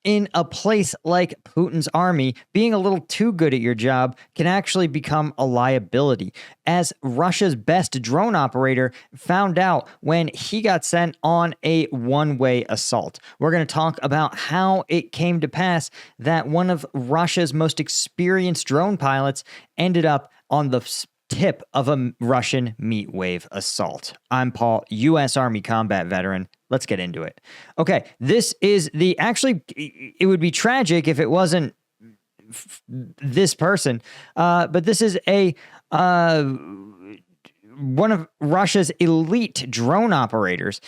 in a place like Putin's army, being a little too good at your job can actually become a liability, as Russia's best drone operator found out when he got sent on a one-way assault. We're going to talk about how it came to pass that one of Russia's most experienced drone pilots ended up on the tip of a Russian meat wave assault. I'm Paul, U.S. Army combat veteran. Let's get into it. Okay, this is actually, it would be tragic if it wasn't this person, but this is one of Russia's elite drone operators,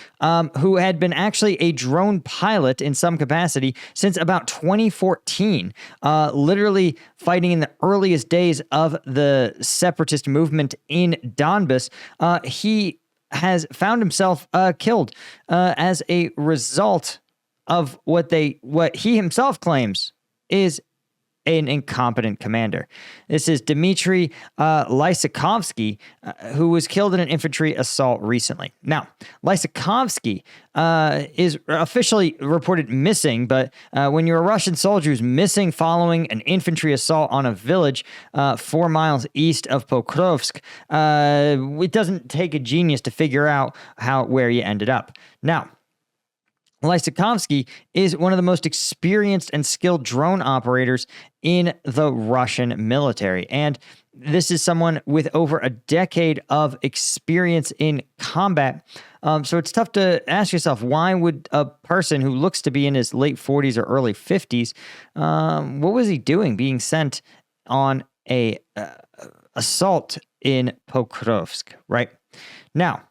who had been actually a drone pilot in some capacity since about 2014, literally fighting in the earliest days of the separatist movement in Donbass. He has found himself killed as a result of what he himself claims is an incompetent commander. This is Dmitry Lysakovsky, who was killed in an infantry assault recently. Now, Lysakovsky is officially reported missing, but when you're a Russian soldier who's missing following an infantry assault on a village 4 miles east of Pokrovsk, it doesn't take a genius to figure out where you ended up. Now, Lysakovsky is one of the most experienced and skilled drone operators in the Russian military. And this is someone with over a decade of experience in combat. So it's tough to ask yourself, why would a person who looks to be in his late 40s or early 50s, what was he doing being sent on a assault in Pokrovsk, right? Now,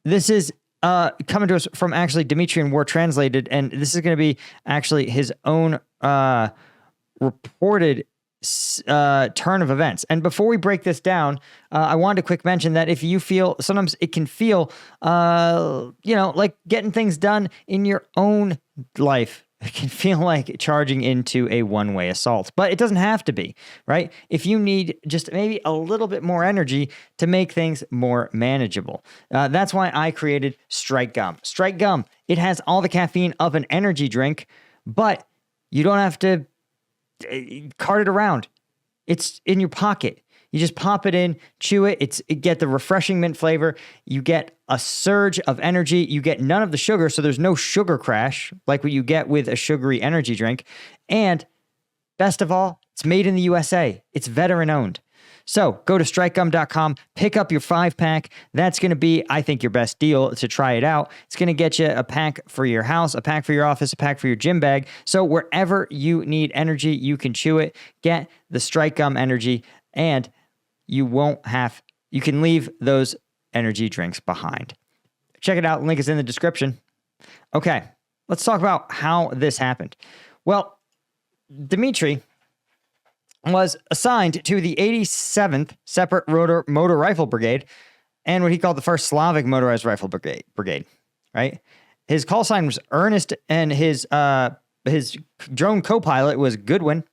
this is coming to us from actually Dmitry in War Translated, and this is going to be actually his own reported turn of events. And before we break this down, I wanted to quick mention that if you feel, sometimes it can feel, like getting things done in your own life. It can feel like charging into a one-way assault, but it doesn't have to be, right? If you need just maybe a little bit more energy to make things more manageable. That's why I created Strike Gum. Strike Gum, it has all the caffeine of an energy drink, but you don't have to cart it around. It's in your pocket. You just pop it in, chew it. You get the refreshing mint flavor. You get a surge of energy. You get none of the sugar, so there's no sugar crash like what you get with a sugary energy drink. And best of all, it's made in the USA. It's veteran owned. So go to strikegum.com, pick up your 5-pack. That's going to be, I think, your best deal to try it out. It's going to get you a pack for your house, a pack for your office, a pack for your gym bag. So wherever you need energy, you can chew it. Get the Strike Gum energy, and you can leave those energy drinks behind. Check it out. Link is in the description. Okay, let's talk about how this happened. Well, Dmitry was assigned to the 87th Separate Motor Rifle Brigade and what he called the 1st Slavic Motorized Rifle Brigade, right? His call sign was Ernest, and his drone co-pilot was Goodwin.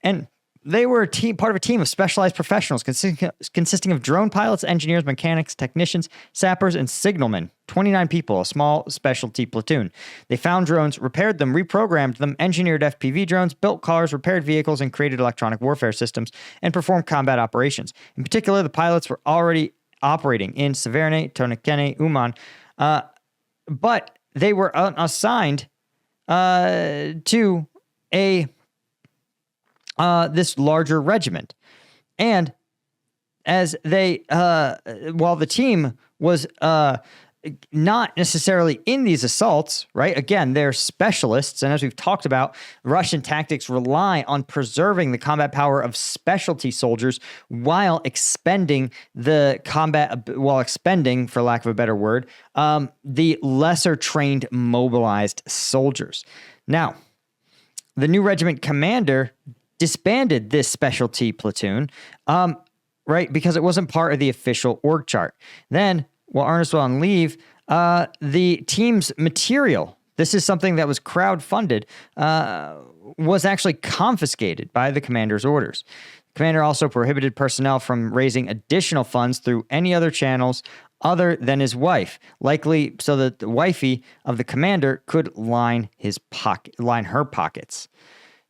And they were part of a team of specialized professionals consisting of drone pilots, engineers, mechanics, technicians, sappers, and signalmen. 29 people, a small specialty platoon. They found drones, repaired them, reprogrammed them, engineered FPV drones, built cars, repaired vehicles, and created electronic warfare systems, and performed combat operations. In particular, the pilots were already operating in Severne, Tonikene, Uman, but they were assigned to this larger regiment. And as while the team was not necessarily in these assaults, right? Again, they're specialists. And as we've talked about, Russian tactics rely on preserving the combat power of specialty soldiers while expending, for lack of a better word, the lesser trained mobilized soldiers. Now, the new regiment commander disbanded this specialty platoon, right, because it wasn't part of the official org chart. Then, while Ernest was on leave, the team's material, this is something that was crowdfunded, was actually confiscated by the commander's orders. The commander also prohibited personnel from raising additional funds through any other channels other than his wife, likely so that the wifey of the commander could line her pockets.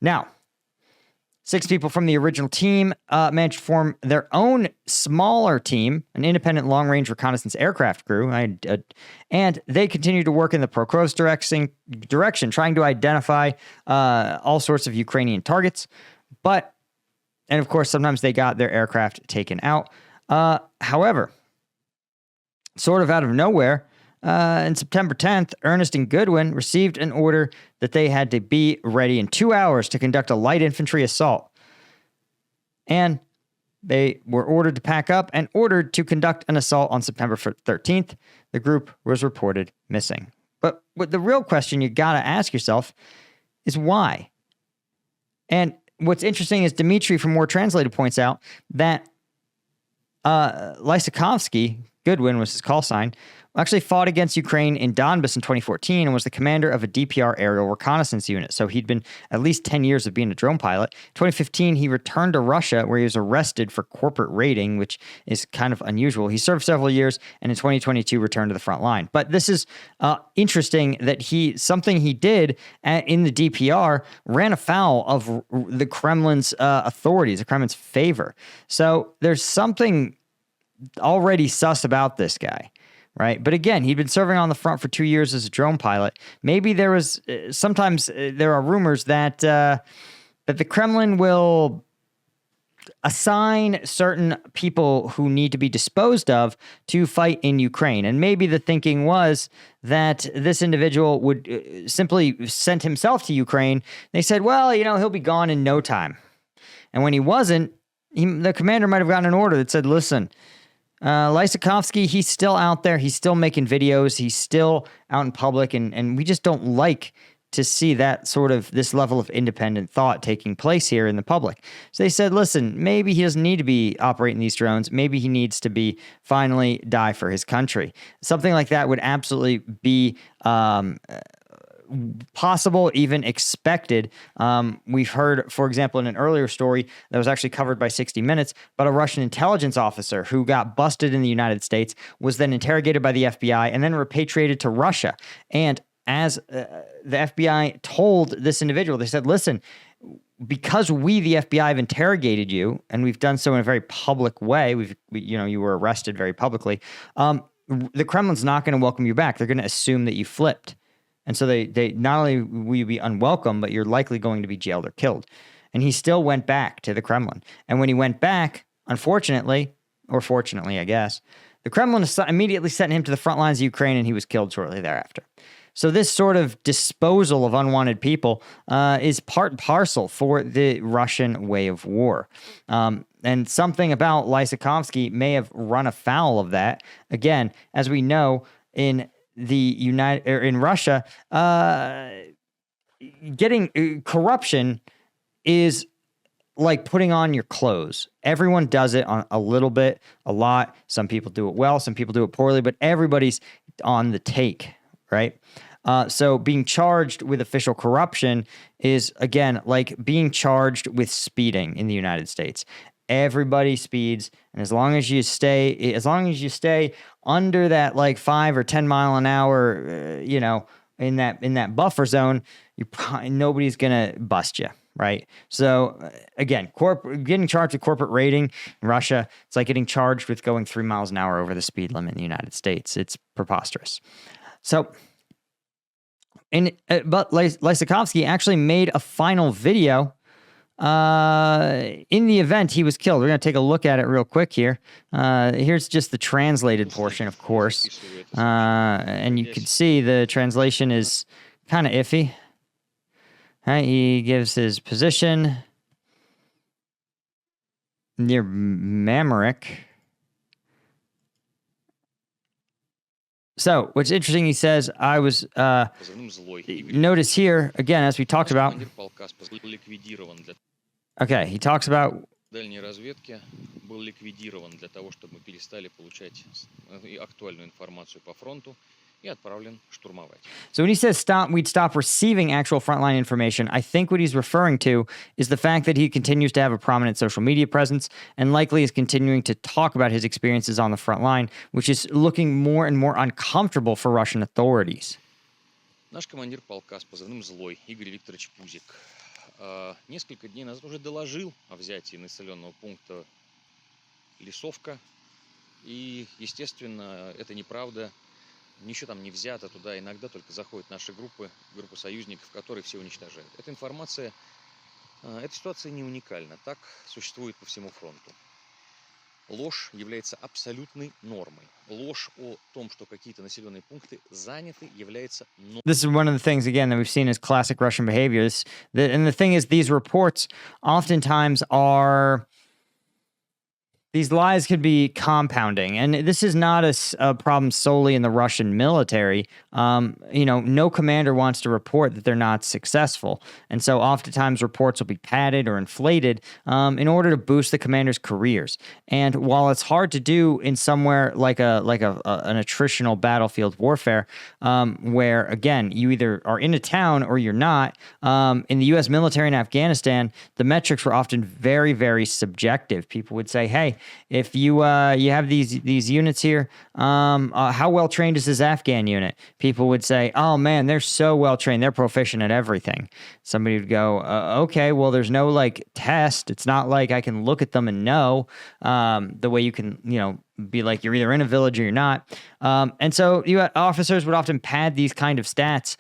Now, 6 people from the original team managed to form their own smaller team, an independent long-range reconnaissance aircraft crew, and they continued to work in the Prokrovsk direction, trying to identify all sorts of Ukrainian targets. And of course, sometimes they got their aircraft taken out. However, sort of out of nowhere, on September 10th, Ernest and Goodwin received an order that they had to be ready in 2 hours to conduct a light infantry assault. And they were ordered to pack up and ordered to conduct an assault on September 13th. The group was reported missing. But the real question you got to ask yourself is why? And what's interesting is Dmitry from War Translated points out that Lysakovsky, Goodwin was his call sign, actually fought against Ukraine in Donbass in 2014 and was the commander of a DPR aerial reconnaissance unit. So he'd been at least 10 years of being a drone pilot. 2015, he returned to Russia where he was arrested for corporate raiding, which is kind of unusual. He served several years and in 2022 returned to the front line. But this is interesting that something he did in the DPR ran afoul of the Kremlin's authorities, the Kremlin's favor. So there's something already sus about this guy. Right. But again, he'd been serving on the front for 2 years as a drone pilot. Maybe there was sometimes there are rumors that the Kremlin will assign certain people who need to be disposed of to fight in Ukraine. And maybe the thinking was that this individual would simply send himself to Ukraine. They said, well, he'll be gone in no time. And when he wasn't, the commander might have gotten an order that said, listen, Lysakovsky, he's still out there. He's still making videos. He's still out in public. And we just don't like to see this level of independent thought taking place here in the public. So they said, listen, maybe he doesn't need to be operating these drones. Maybe he needs to finally die for his country. Something like that would absolutely be possible, even expected. We've heard, for example, in an earlier story that was actually covered by 60 Minutes, but a Russian intelligence officer who got busted in the United States was then interrogated by the FBI and then repatriated to Russia. And as the FBI told this individual, they said, listen, because we, the FBI, have interrogated you, and we've done so in a very public way, you were arrested very publicly, the Kremlin's not going to welcome you back. They're going to assume that you flipped. And so they not only will you be unwelcome, but you're likely going to be jailed or killed. And he still went back to the Kremlin. And when he went back, unfortunately, or fortunately, I guess, the Kremlin immediately sent him to the front lines of Ukraine, and he was killed shortly thereafter. So this sort of disposal of unwanted people is part and parcel for the Russian way of war. And something about Lysakovsky may have run afoul of that. Again, as we know, in Russia, getting corruption is like putting on your clothes. Everyone does it on a little bit, a lot. Some people do it well, some people do it poorly, but everybody's on the take, right? So being charged with official corruption is, again, like being charged with speeding in the United States. Everybody speeds, and as long as you stay under that like 5 or 10 mile an hour, in that buffer zone, nobody's gonna bust you, right? So again, getting charged with corporate raiding in Russia, it's like getting charged with going 3 miles an hour over the speed limit in the United States. It's preposterous. So, but Lysakovsky actually made a final video. In the event he was killed. We're going to take a look at it real quick here. Here's just the translated portion, of course. And you can see the translation is kind of iffy. He gives his position near Mamerick. So, what's interesting, he says, notice here, again, as we talked about, okay, he talks about, дальней разведки был ликвидирован для того, чтобы мы перестали получать актуальную информацию по фронту и отправлен штурмовать. So when he says we'd stop receiving actual frontline information, I think what he's referring to is the fact that he continues to have a prominent social media presence and likely is continuing to talk about his experiences on the front line, which is looking more and more uncomfortable for Russian authorities. Наш командир полка с позывным «Злой» Игорь Викторович Пузик несколько дней назад уже доложил о взятии населенного пункта Лесовка. И, естественно, это неправда. Ничего там не взято туда. Иногда только заходят наши группы союзников, которые все уничтожают. Эта информация, эта ситуация не уникальна. Так существует по всему фронту. Ложь является абсолютной нормой. Ложь о том, что какие-то населенные пункты заняты, является нормой. This is one of the things, again, that we've seen as classic Russian behaviors. And the thing is, these reports oftentimes are... These lies could be compounding, and this is not a problem solely in the Russian military. No commander wants to report that they're not successful, and so oftentimes reports will be padded or inflated in order to boost the commander's careers. And while it's hard to do in somewhere like an attritional battlefield warfare, where again you either are in a town or you're not, in the U.S. military in Afghanistan, the metrics were often very, very subjective. People would say, "Hey, if you have these units here, how well trained is this Afghan unit?" People would say, "Oh man, they're so well trained, they're proficient at everything." Somebody would go, "Okay, well, there's no test. It's not like I can look at them and know the way you can, be like you're either in a village or you're not." And so officers would often pad these kind of stats,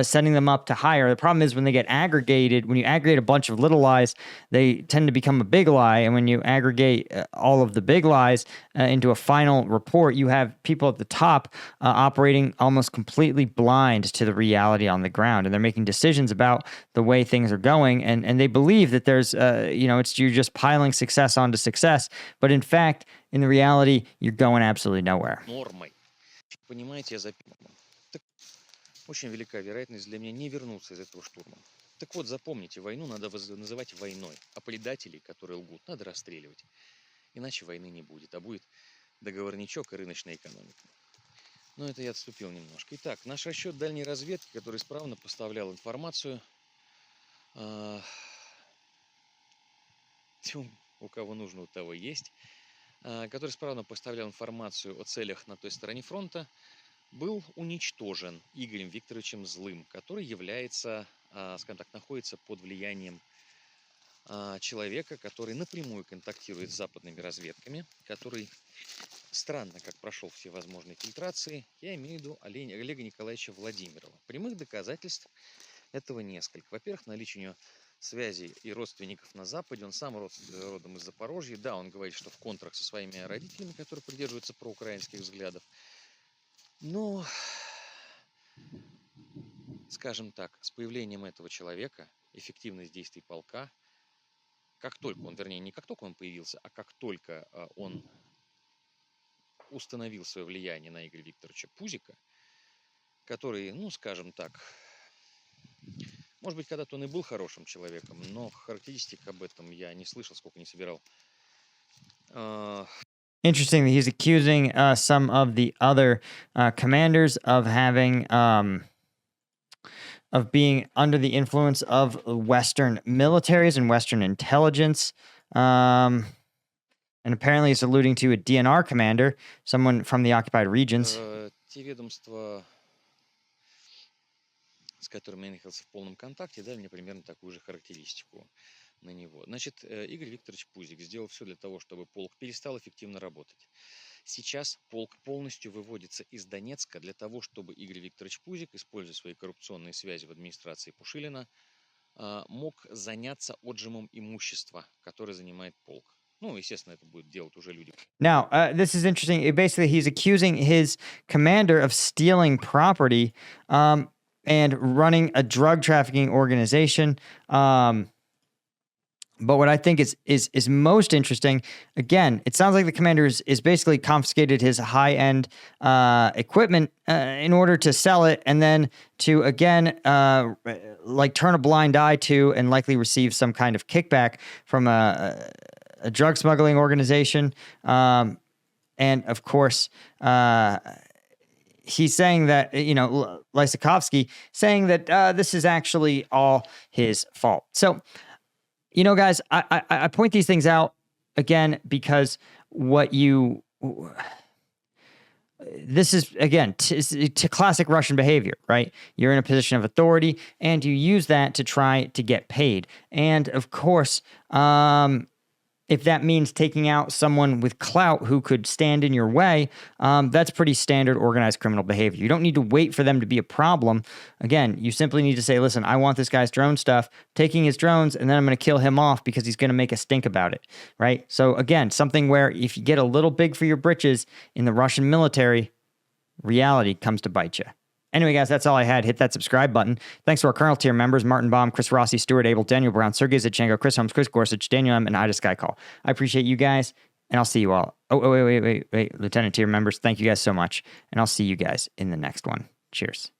setting them up to higher. The problem is when they get aggregated, when you aggregate a bunch of little lies, they tend to become a big lie. And when you aggregate all of the big lies into a final report, you have people at the top operating almost completely blind to the reality on the ground. And they're making decisions about the way things are going. And they believe that there's, you're just piling success onto success. But in fact, in the reality, you're going absolutely nowhere. Нормой. Понимаете, я запомнил. Так очень велика вероятность для меня не вернуться из этого штурма. Так вот, запомните, войну надо называть войной, а предателей, которые лгут, надо расстреливать. Иначе войны не будет, а будет договорничок и рыночная экономика. Но это я отступил немножко. Итак, наш расчет дальней разведки, который исправно поставлял информацию, у кого нужно, у того есть, который исправно поставлял информацию о целях на той стороне фронта, был уничтожен Игорем Викторовичем Злым, который является, скажем так, находится под влиянием человека, который напрямую контактирует с западными разведками, который странно как прошел все возможные фильтрации. Я имею в виду Олега Николаевича Владимирова. Прямых доказательств этого несколько. Во-первых, наличие у него связей и родственников на Западе. Он сам родом из Запорожья. Да, он говорит, что в контрах со своими родителями, которые придерживаются проукраинских взглядов. Но, скажем так, с появлением этого человека эффективность действий полка, как только он, вернее, не как только он появился, а как только он установил свое влияние на Игоря Викторовича Пузика, который, скажем так, может быть, когда-то он и был хорошим человеком, но характеристик об этом я не слышал, сколько не собирал. Interesting that he's accusing some of the other commanders of having of being under the influence of Western militaries and Western intelligence. And apparently he's alluding to a DNR commander, someone from the occupied regions. Те ведомства, с которыми я находился в полном контакте, дали мне примерно такую же характеристику на него. Значит, Игорь Викторович Пузик сделал все для того, чтобы полк перестал эффективно работать. Сейчас полк полностью выводится из Донецка для того, чтобы Игорь Викторович Пузик, используя свои коррупционные связи в администрации Пушилина, мог заняться отжимом имущества, которое занимает полк. Естественно, это будет делать уже люди. Now, this is interesting. Basically, he's accusing his commander of stealing property and running a drug trafficking organization. But what I think is most interesting, again, it sounds like the commander is basically confiscated his high-end equipment in order to sell it and then to, again, turn a blind eye to and likely receive some kind of kickback from a drug smuggling organization. And, of course, he's saying that, Lysakovsky saying that this is actually all his fault. So, guys, I point these things out again because this is, again, to classic Russian behavior, right? You're in a position of authority and you use that to try to get paid. And of course, if that means taking out someone with clout who could stand in your way, that's pretty standard organized criminal behavior. You don't need to wait for them to be a problem. Again, you simply need to say, listen, I want this guy's drone stuff, taking his drones, and then I'm going to kill him off because he's going to make a stink about it, right? So again, something where if you get a little big for your britches in the Russian military, reality comes to bite you. Anyway, guys, that's all I had. Hit that subscribe button. Thanks to our Colonel tier members, Martin Baum, Chris Rossi, Stuart Abel, Daniel Brown, Sergey Zachenko, Chris Holmes, Chris Gorsuch, Daniel M., and Ida Skycall. I appreciate you guys, and I'll see you all. Wait. Lieutenant tier members, thank you guys so much, and I'll see you guys in the next one. Cheers.